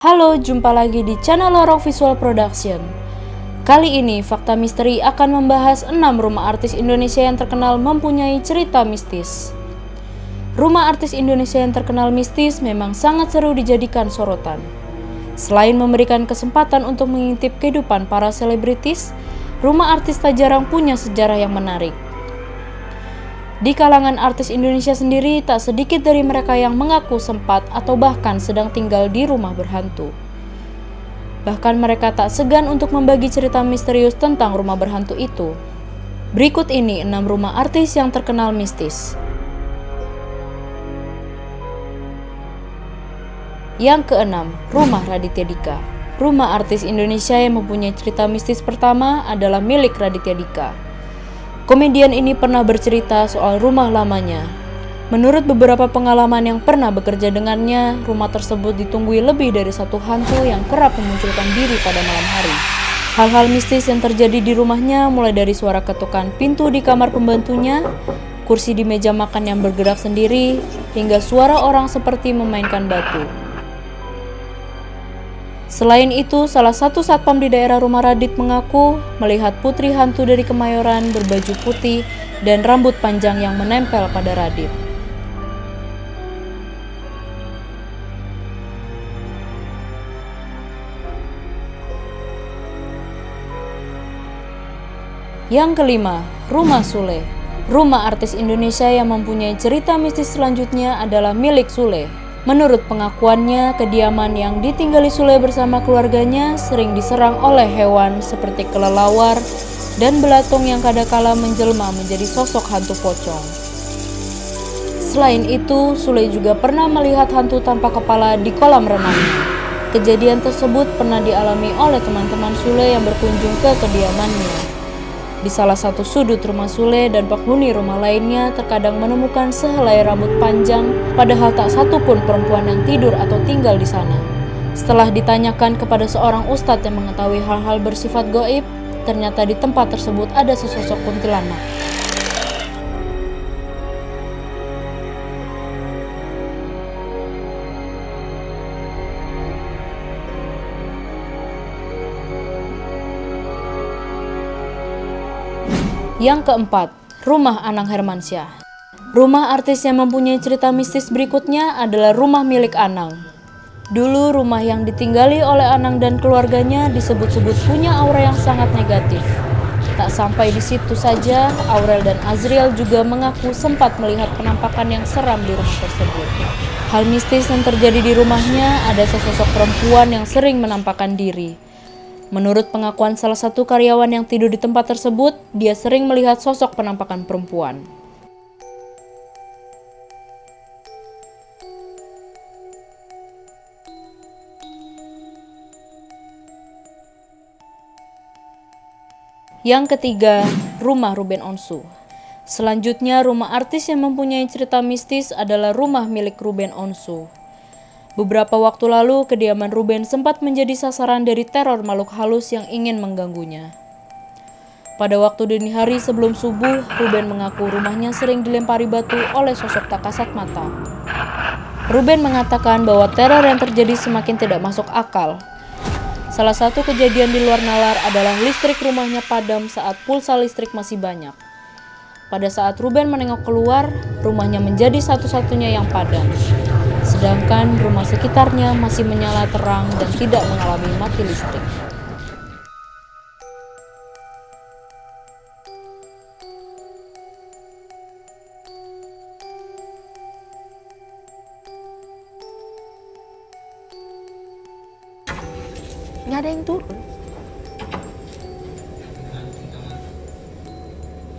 Halo, jumpa lagi di channel Lorong Visual Production. Kali ini, Fakta Misteri akan membahas 6 rumah artis Indonesia yang terkenal mempunyai cerita mistis. Rumah artis Indonesia yang terkenal mistis memang sangat seru dijadikan sorotan. Selain memberikan kesempatan untuk mengintip kehidupan para selebritis, rumah artis tak jarang punya sejarah yang menarik. Di kalangan artis Indonesia sendiri, tak sedikit dari mereka yang mengaku sempat atau bahkan sedang tinggal di rumah berhantu. Bahkan mereka tak segan untuk membagi cerita misterius tentang rumah berhantu itu. Berikut ini 6 rumah artis yang terkenal mistis. Yang keenam, Rumah Raditya Dika. Rumah artis Indonesia yang mempunyai cerita mistis pertama adalah milik Raditya Dika. Komedian ini pernah bercerita soal rumah lamanya. Menurut beberapa pengalaman yang pernah bekerja dengannya, rumah tersebut ditunggui lebih dari satu hantu yang kerap memunculkan diri pada malam hari. Hal-hal mistis yang terjadi di rumahnya mulai dari suara ketukan pintu di kamar pembantunya, kursi di meja makan yang bergerak sendiri, hingga suara orang seperti memainkan batu. Selain itu, salah satu satpam di daerah rumah Radit mengaku melihat putri hantu dari Kemayoran berbaju putih dan rambut panjang yang menempel pada Radit. Yang kelima, Rumah Sule. Rumah artis Indonesia yang mempunyai cerita mistis selanjutnya adalah milik Sule. Menurut pengakuannya, kediaman yang ditinggali Sule bersama keluarganya sering diserang oleh hewan seperti kelelawar dan belatung yang kadangkala menjelma menjadi sosok hantu pocong. Selain itu, Sule juga pernah melihat hantu tanpa kepala di kolam renangnya. Kejadian tersebut pernah dialami oleh teman-teman Sule yang berkunjung ke kediamannya. Di salah satu sudut rumah Sule dan penghuni rumah lainnya terkadang menemukan sehelai rambut panjang, padahal tak satu pun perempuan yang tidur atau tinggal di sana. Setelah ditanyakan kepada seorang ustadz yang mengetahui hal-hal bersifat gaib, ternyata di tempat tersebut ada sesosok kuntilanak. Yang keempat, Rumah Anang Hermansyah. Rumah artis yang mempunyai cerita mistis berikutnya adalah rumah milik Anang. Dulu rumah yang ditinggali oleh Anang dan keluarganya disebut-sebut punya aura yang sangat negatif. Tak sampai di situ saja, Aurel dan Azriel juga mengaku sempat melihat penampakan yang seram di rumah tersebut. Hal mistis yang terjadi di rumahnya ada sesosok perempuan yang sering menampakkan diri. Menurut pengakuan salah satu karyawan yang tidur di tempat tersebut, dia sering melihat sosok penampakan perempuan. Yang ketiga, Rumah Ruben Onsu. Selanjutnya, rumah artis yang mempunyai cerita mistis adalah rumah milik Ruben Onsu. Beberapa waktu lalu, kediaman Ruben sempat menjadi sasaran dari teror makhluk halus yang ingin mengganggunya. Pada waktu dini hari sebelum subuh, Ruben mengaku rumahnya sering dilempari batu oleh sosok tak kasat mata. Ruben mengatakan bahwa teror yang terjadi semakin tidak masuk akal. Salah satu kejadian di luar nalar adalah listrik rumahnya padam saat pulsa listrik masih banyak. Pada saat Ruben menengok keluar, rumahnya menjadi satu-satunya yang padam. Sedangkan rumah sekitarnya masih menyala terang dan tidak mengalami mati listrik. Nggak ada yang turun.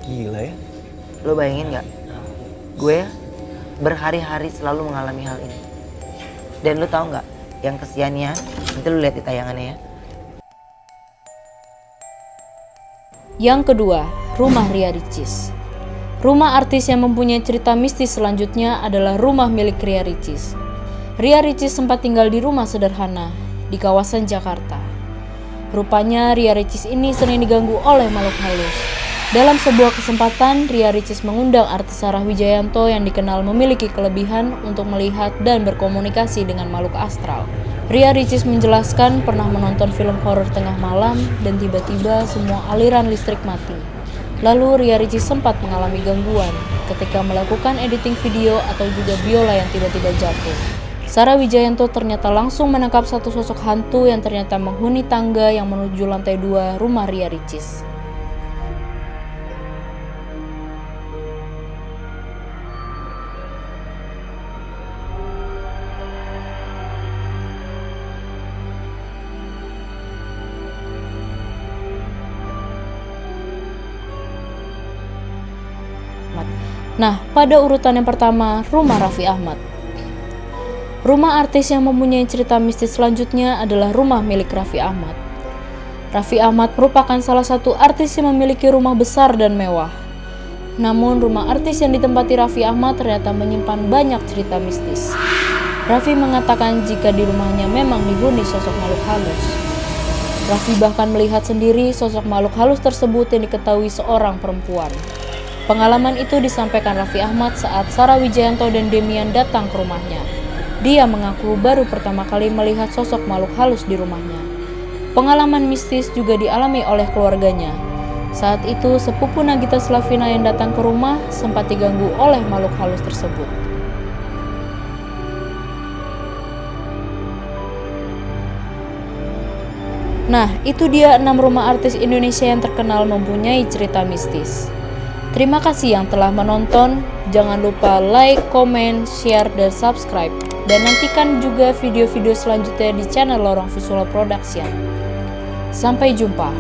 Gila ya. Lo bayangin nggak? Gue berhari-hari selalu mengalami hal ini. Dan lo tahu nggak? Yang kesiannya, nanti lo lihat di tayangannya ya. Yang kedua, Rumah Ria Ricis. Rumah artis yang mempunyai cerita mistis selanjutnya adalah rumah milik Ria Ricis. Ria Ricis sempat tinggal di rumah sederhana di kawasan Jakarta. Rupanya Ria Ricis ini sering diganggu oleh makhluk halus. Dalam sebuah kesempatan, Ria Ricis mengundang artis Sarah Wijayanto yang dikenal memiliki kelebihan untuk melihat dan berkomunikasi dengan makhluk astral. Ria Ricis menjelaskan pernah menonton film horor tengah malam dan tiba-tiba semua aliran listrik mati. Lalu Ria Ricis sempat mengalami gangguan ketika melakukan editing video atau juga biola yang tiba-tiba jatuh. Sarah Wijayanto ternyata langsung menangkap satu sosok hantu yang ternyata menghuni tangga yang menuju lantai 2 rumah Ria Ricis. Nah, pada urutan yang pertama, rumah Raffi Ahmad. Rumah artis yang mempunyai cerita mistis selanjutnya adalah rumah milik Raffi Ahmad. Raffi Ahmad merupakan salah satu artis yang memiliki rumah besar dan mewah. Namun, rumah artis yang ditempati Raffi Ahmad ternyata menyimpan banyak cerita mistis. Raffi mengatakan jika di rumahnya memang dihuni sosok makhluk halus. Raffi bahkan melihat sendiri sosok makhluk halus tersebut yang diketahui seorang perempuan. Pengalaman itu disampaikan Raffi Ahmad saat Sarah Wijayanto dan Demian datang ke rumahnya. Dia mengaku baru pertama kali melihat sosok makhluk halus di rumahnya. Pengalaman mistis juga dialami oleh keluarganya. Saat itu, sepupu Nagita Slavina yang datang ke rumah sempat diganggu oleh makhluk halus tersebut. Nah, itu dia 6 rumah artis Indonesia yang terkenal mempunyai cerita mistis. Terima kasih yang telah menonton. Jangan lupa like, komen, share, dan subscribe. Dan nantikan juga video-video selanjutnya di channel Lorong Visual Production. Sampai jumpa.